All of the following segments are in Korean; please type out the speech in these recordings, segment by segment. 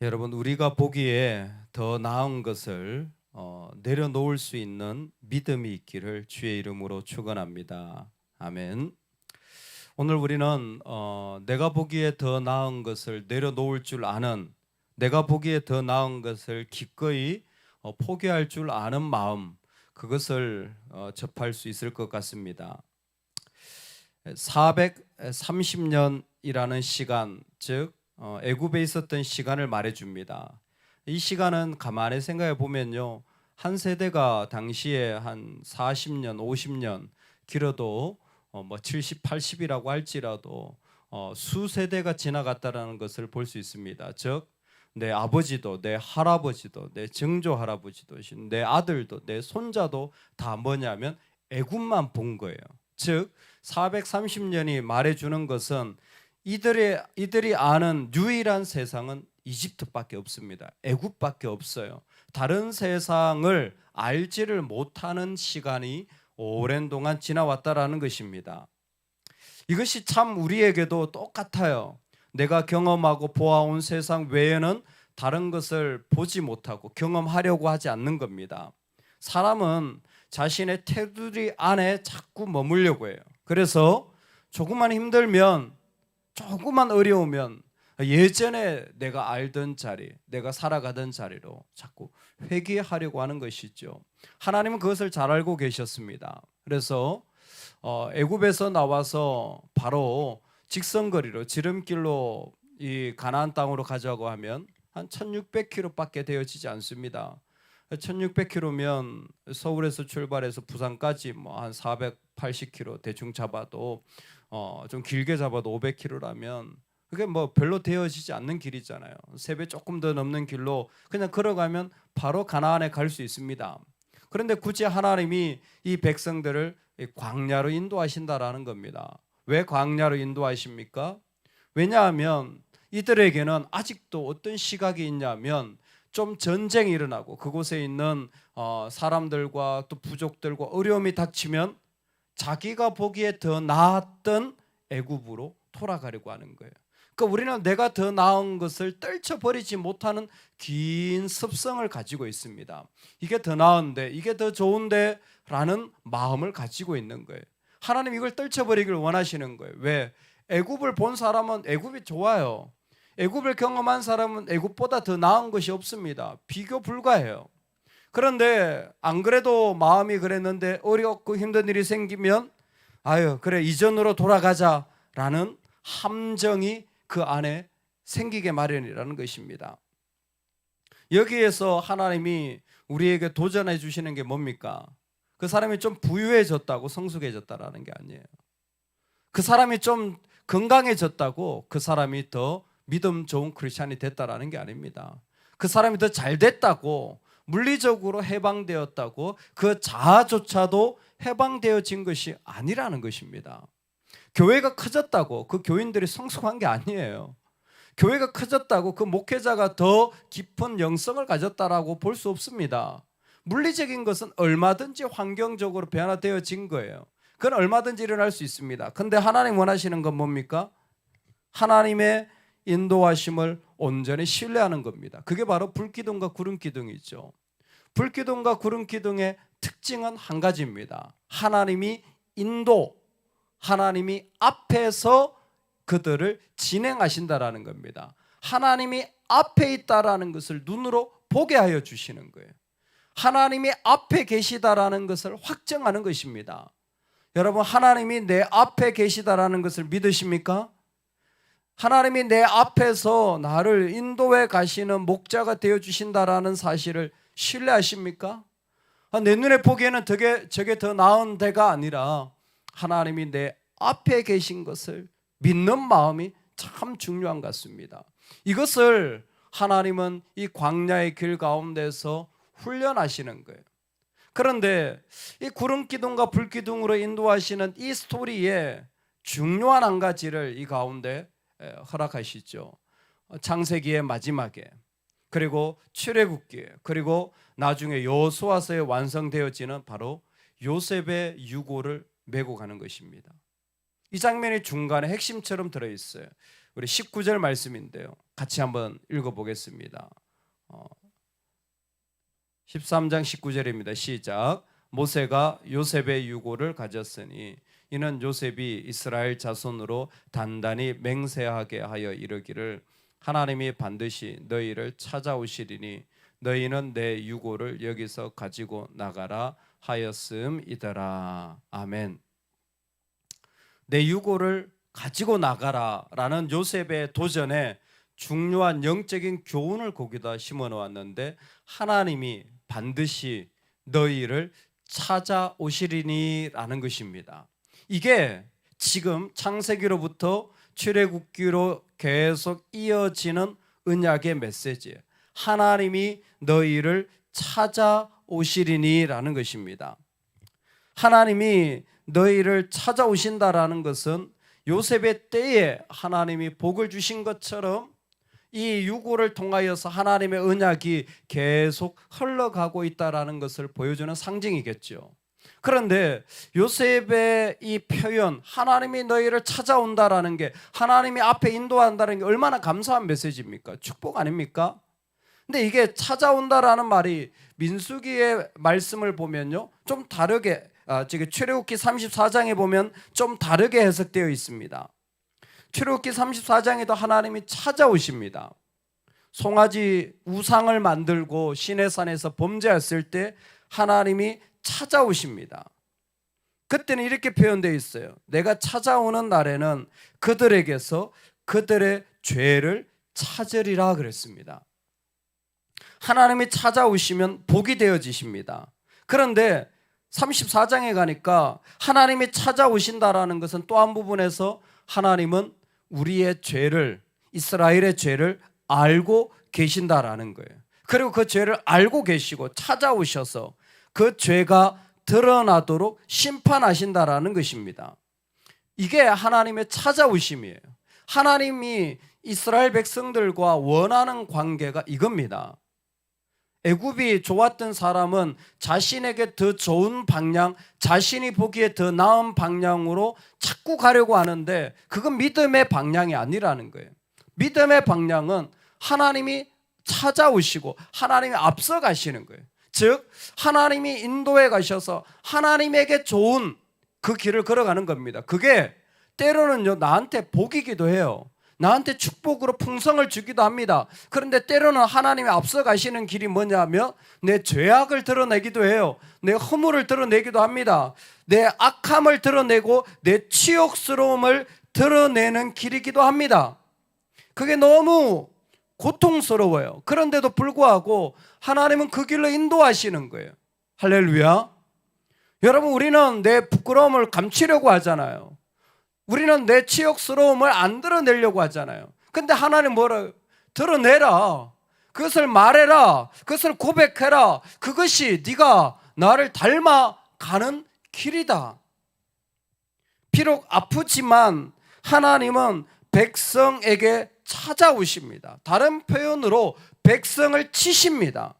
여러분, 우리가 보기에 더 나은 것을 내려놓을 수 있는 믿음이 있기를 주의 이름으로 축원합니다. 아멘. 오늘 우리는 내가 보기에 더 나은 것을 내려놓을 줄 아는, 내가 보기에 더 나은 것을 기꺼이 포기할 줄 아는 마음, 그것을 접할 수 있을 것 같습니다. 430년이라는 시간, 즉 애굽에 있었던 시간을 말해줍니다. 이 시간은 가만히 생각해 보면요, 한 세대가 당시에 한 40년, 50년, 길어도 뭐 70, 80이라고 할지라도 수세대가 지나갔다라는 것을 볼 수 있습니다. 즉, 내 아버지도, 내 할아버지도, 내 증조 할아버지도, 내 아들도, 내 손자도 다 뭐냐면 애굽만 본 거예요. 즉 430년이 말해주는 것은 이들이 아는 유일한 세상은 이집트밖에 없습니다. 애굽밖에 없어요. 다른 세상을 알지를 못하는 시간이 오랜 동안 지나왔다라는 것입니다. 이것이 참 우리에게도 똑같아요. 내가 경험하고 보아온 세상 외에는 다른 것을 보지 못하고 경험하려고 하지 않는 겁니다. 사람은 자신의 테두리 안에 자꾸 머물려고 해요. 그래서 조금만 힘들면, 조금만 어려우면 예전에 내가 알던 자리, 내가 살아가던 자리로 자꾸 회귀하려고 하는 것이죠. 하나님은 그것을 잘 알고 계셨습니다. 그래서 애굽에서 나와서 바로 직선거리로 지름길로 이 가나안 땅으로 가자고 하면 한 1600km밖에 되어지지 않습니다. 1600km면 서울에서 출발해서 부산까지 뭐 한 480km 대충 잡아도 좀 길게 잡아도 500km라면 그게 뭐 별로 되어지지 않는 길이잖아요. 3배 조금 더 넘는 길로 그냥 걸어가면 바로 가나안에 갈 수 있습니다. 그런데 굳이 하나님이 이 백성들을 광야로 인도하신다라는 겁니다. 왜 광야로 인도하십니까? 왜냐하면 이들에게는 아직도 어떤 시각이 있냐면 좀 전쟁이 일어나고 그곳에 있는 사람들과 또 부족들과 어려움이 닥치면 자기가 보기에 더 나았던 애굽으로 돌아가려고 하는 거예요. 그러니까 우리는 내가 더 나은 것을 떨쳐버리지 못하는 긴 습성을 가지고 있습니다. 이게 더 나은데, 이게 더 좋은데 라는 마음을 가지고 있는 거예요. 하나님 이걸 떨쳐버리길 원하시는 거예요. 왜? 애굽을 본 사람은 애굽이 좋아요. 애굽을 경험한 사람은 애굽보다 더 나은 것이 없습니다. 비교 불가해요. 그런데 안 그래도 마음이 그랬는데 어렵고 힘든 일이 생기면 아유 그래 이전으로 돌아가자라는 함정이 그 안에 생기게 마련이라는 것입니다. 여기에서 하나님이 우리에게 도전해 주시는 게 뭡니까? 그 사람이 좀 부유해졌다고 성숙해졌다라는 게 아니에요. 그 사람이 좀 건강해졌다고 그 사람이 더 믿음 좋은 크리스찬이 됐다라는 게 아닙니다. 그 사람이 더 잘 됐다고, 물리적으로 해방되었다고 그 자아조차도 해방되어진 것이 아니라는 것입니다. 교회가 커졌다고 그 교인들이 성숙한 게 아니에요. 교회가 커졌다고 그 목회자가 더 깊은 영성을 가졌다라고 볼 수 없습니다. 물리적인 것은 얼마든지 환경적으로 변화되어진 거예요. 그건 얼마든지 일어날 수 있습니다. 그런데 하나님 원하시는 건 뭡니까? 하나님의 인도하심을 온전히 신뢰하는 겁니다. 그게 바로 불기둥과 구름기둥이죠. 불기둥과 구름기둥의 특징은 한 가지입니다. 하나님이 인도, 하나님이 앞에서 그들을 진행하신다라는 겁니다. 하나님이 앞에 있다라는 것을 눈으로 보게 하여 주시는 거예요. 하나님이 앞에 계시다라는 것을 확정하는 것입니다. 여러분, 하나님이 내 앞에 계시다라는 것을 믿으십니까? 하나님이 내 앞에서 나를 인도해 가시는 목자가 되어 주신다라는 사실을 신뢰하십니까? 내 눈에 보기에는 저게 더 나은 데가 아니라 하나님이 내 앞에 계신 것을 믿는 마음이 참 중요한 것 같습니다. 이것을 하나님은 이 광야의 길 가운데서 훈련하시는 거예요. 그런데 이 구름기둥과 불기둥으로 인도하시는 이 스토리에 중요한 한 가지를 이 가운데 허락하시죠. 창세기의 마지막에, 그리고 출애굽기에, 그리고 나중에 여호수아서에 완성되어지는 바로 요셉의 유고를 메고 가는 것입니다. 이 장면이 중간에 핵심처럼 들어있어요. 우리 19절 말씀인데요. 같이 한번 읽어보겠습니다. 13장 19절입니다. 시작. 모세가 요셉의 유고를 가졌으니 이는 요셉이 이스라엘 자손으로 단단히 맹세하게 하여 이르기를 하나님이 반드시 너희를 찾아오시리니 너희는 내 유고를 여기서 가지고 나가라 하였음이더라. 아멘. 내 유고를 가지고 나가라라는 요셉의 도전에 중요한 영적인 교훈을 거기다 심어 놓았는데 하나님이 반드시 너희를 찾아오시리니라는 것입니다. 이게 지금 창세기로부터 출애굽기로 계속 이어지는 언약의 메시지예요. 하나님이 너희를 찾아오시리니라는 것입니다. 하나님이 너희를 찾아오신다라는 것은 요셉의 때에 하나님이 복을 주신 것처럼 이 유고를 통하여서 하나님의 언약이 계속 흘러가고 있다라는 것을 보여주는 상징이겠죠. 그런데 요셉의 이 표현, 하나님이 너희를 찾아온다라는 게, 하나님이 앞에 인도한다는 게 얼마나 감사한 메시지입니까? 축복 아닙니까? 근데 이게 찾아온다라는 말이 민수기의 말씀을 보면요, 좀 다르게, 지금 출애굽기 34장에 보면 좀 다르게 해석되어 있습니다. 출애굽기 34장에도 하나님이 찾아오십니다. 송아지 우상을 만들고 시내산에서 범죄했을 때 하나님이 찾아오십니다. 그때는 이렇게 표현되어 있어요. 내가 찾아오는 날에는 그들에게서 그들의 죄를 찾으리라 그랬습니다. 하나님이 찾아오시면 복이 되어지십니다. 그런데 34장에 가니까 하나님이 찾아오신다라는 것은 또 한 부분에서 하나님은 우리의 죄를, 이스라엘의 죄를 알고 계신다라는 거예요. 그리고 그 죄를 알고 계시고 찾아오셔서 그 죄가 드러나도록 심판하신다라는 것입니다. 이게 하나님의 찾아오심이에요. 하나님이 이스라엘 백성들과 원하는 관계가 이겁니다. 애굽이 좋았던 사람은 자신에게 더 좋은 방향, 자신이 보기에 더 나은 방향으로 자꾸 가려고 하는데 그건 믿음의 방향이 아니라는 거예요. 믿음의 방향은 하나님이 찾아오시고 하나님이 앞서 가시는 거예요. 즉 하나님이 인도해 가셔서 하나님에게 좋은 그 길을 걸어가는 겁니다. 그게 때로는요, 나한테 복이기도 해요. 나한테 축복으로 풍성을 주기도 합니다. 그런데 때로는 하나님이 앞서 가시는 길이 뭐냐면 내 죄악을 드러내기도 해요. 내 허물을 드러내기도 합니다. 내 악함을 드러내고 내 치욕스러움을 드러내는 길이기도 합니다. 그게 너무 고통스러워요. 그런데도 불구하고 하나님은 그 길로 인도하시는 거예요. 할렐루야. 여러분, 우리는 내 부끄러움을 감추려고 하잖아요. 우리는 내 치욕스러움을 안 드러내려고 하잖아요. 근데 하나님 뭐라요? 드러내라. 그것을 말해라. 그것을 고백해라. 그것이 네가 나를 닮아가는 길이다. 비록 아프지만 하나님은 백성에게 찾아오십니다. 다른 표현으로 백성을 치십니다.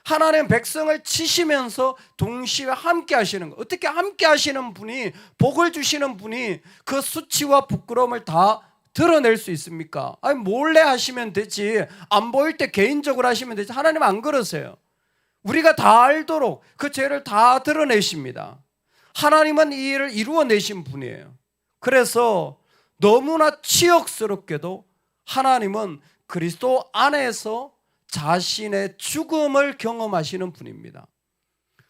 하나님 백성을 치시면서 동시에 함께 하시는 거. 어떻게 함께 하시는 분이, 복을 주시는 분이 그 수치와 부끄러움을 다 드러낼 수 있습니까? 아니, 몰래 하시면 되지. 안 보일 때 개인적으로 하시면 되지. 하나님 안 그러세요. 우리가 다 알도록 그 죄를 다 드러내십니다. 하나님은 이 일을 이루어내신 분이에요. 그래서 너무나 치욕스럽게도 하나님은 그리스도 안에서 자신의 죽음을 경험하시는 분입니다.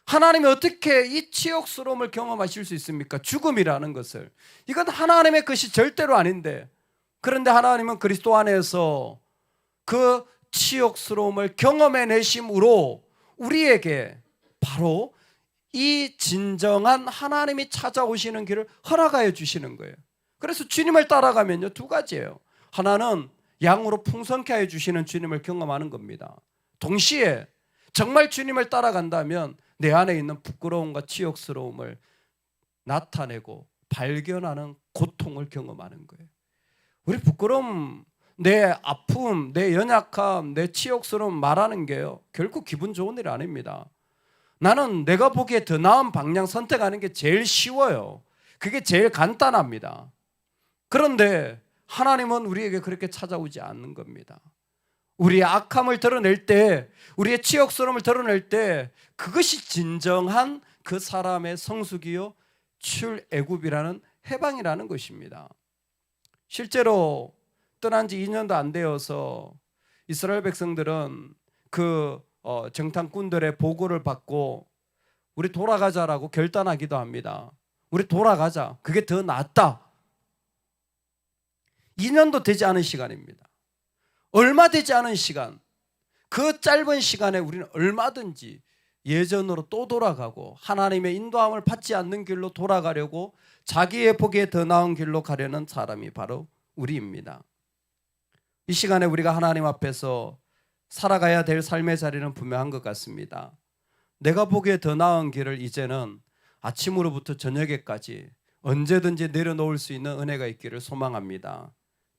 하나님이 어떻게 이 치욕스러움을 경험하실 수 있습니까? 죽음이라는 것을. 이건 하나님의 것이 절대로 아닌데, 그런데 하나님은 그리스도 안에서 그 치욕스러움을 경험해내심으로 우리에게 바로 이 진정한 하나님이 찾아오시는 길을 허락하여 주시는 거예요. 그래서 주님을 따라가면요, 두 가지예요. 하나는 양으로 풍성케 하여 주시는 주님을 경험하는 겁니다. 동시에 정말 주님을 따라간다면 내 안에 있는 부끄러움과 치욕스러움을 나타내고 발견하는 고통을 경험하는 거예요. 우리 부끄러움, 내 아픔, 내 연약함, 내 치욕스러움 말하는 게요, 결코 기분 좋은 일 아닙니다. 나는 내가 보기에 더 나은 방향 선택하는 게 제일 쉬워요. 그게 제일 간단합니다. 그런데 하나님은 우리에게 그렇게 찾아오지 않는 겁니다. 우리의 악함을 드러낼 때, 우리의 치욕스러움을 드러낼 때 그것이 진정한 그 사람의 성숙이요 출애굽이라는 해방이라는 것입니다. 실제로 떠난 지 2년도 안 되어서 이스라엘 백성들은 그 정탐꾼들의 보고를 받고 우리 돌아가자라고 결단하기도 합니다. 우리 돌아가자. 그게 더 낫다. 2년도 되지 않은 시간입니다. 얼마 되지 않은 시간, 그 짧은 시간에 우리는 얼마든지 예전으로 또 돌아가고 하나님의 인도함을 받지 않는 길로 돌아가려고 자기의 보기에 더 나은 길로 가려는 사람이 바로 우리입니다. 이 시간에 우리가 하나님 앞에서 살아가야 될 삶의 자리는 분명한 것 같습니다. 내가 보기에 더 나은 길을 이제는 아침으로부터 저녁에까지 언제든지 내려놓을 수 있는 은혜가 있기를 소망합니다.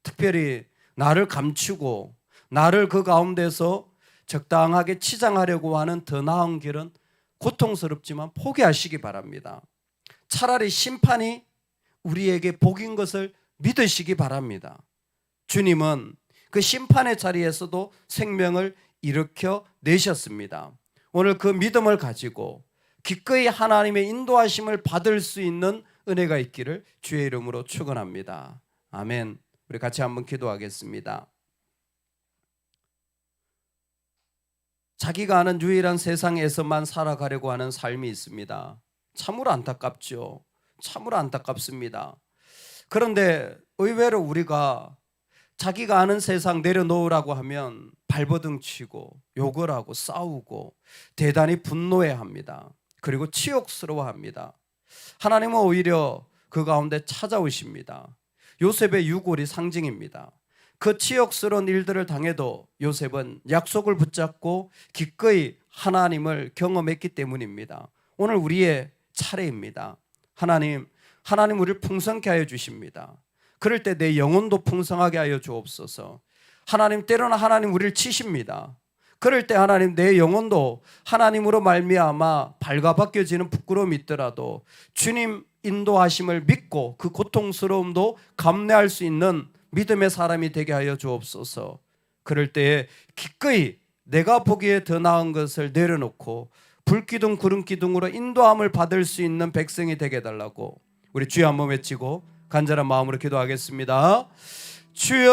특별히 나를 감추고 나를 그 가운데서 적당하게 치장하려고 하는 더 나은 길은 고통스럽지만 포기하시기 바랍니다. 차라리 심판이 우리에게 복인 것을 믿으시기 바랍니다. 주님은 그 심판의 자리에서도 생명을 일으켜 내셨습니다. 오늘 그 믿음을 가지고 기꺼이 하나님의 인도하심을 받을 수 있는 은혜가 있기를 주의 이름으로 축원합니다. 아멘. 우리 같이 한번 기도하겠습니다. 자기가 아는 유일한 세상에서만 살아가려고 하는 삶이 있습니다. 참으로 안타깝죠. 참으로 안타깝습니다. 그런데 의외로 우리가 자기가 아는 세상 내려놓으라고 하면 발버둥 치고 욕을 하고 싸우고 대단히 분노해합니다. 그리고 치욕스러워합니다. 하나님은 오히려 그 가운데 찾아오십니다. 요셉의 유골이 상징입니다. 그 치욕스러운 일들을 당해도 요셉은 약속을 붙잡고 기꺼이 하나님을 경험했기 때문입니다. 오늘 우리의 차례입니다. 하나님 우리를 풍성케 하여 주십니다. 그럴 때 내 영혼도 풍성하게 하여 주옵소서. 하나님 때로는 하나님 우리를 치십니다. 그럴 때 하나님 내 영혼도 하나님으로 말미암아 발가벗겨지는 부끄러움이 있더라도 주님 인도하심을 믿고 그 고통스러움도 감내할 수 있는 믿음의 사람이 되게 하여 주옵소서. 그럴 때에 기꺼이 내가 보기에 더 나은 것을 내려놓고 불기둥 구름기둥으로 인도함을 받을 수 있는 백성이 되게 해달라고 우리 주여 한번 외치고 간절한 마음으로 기도하겠습니다. 주여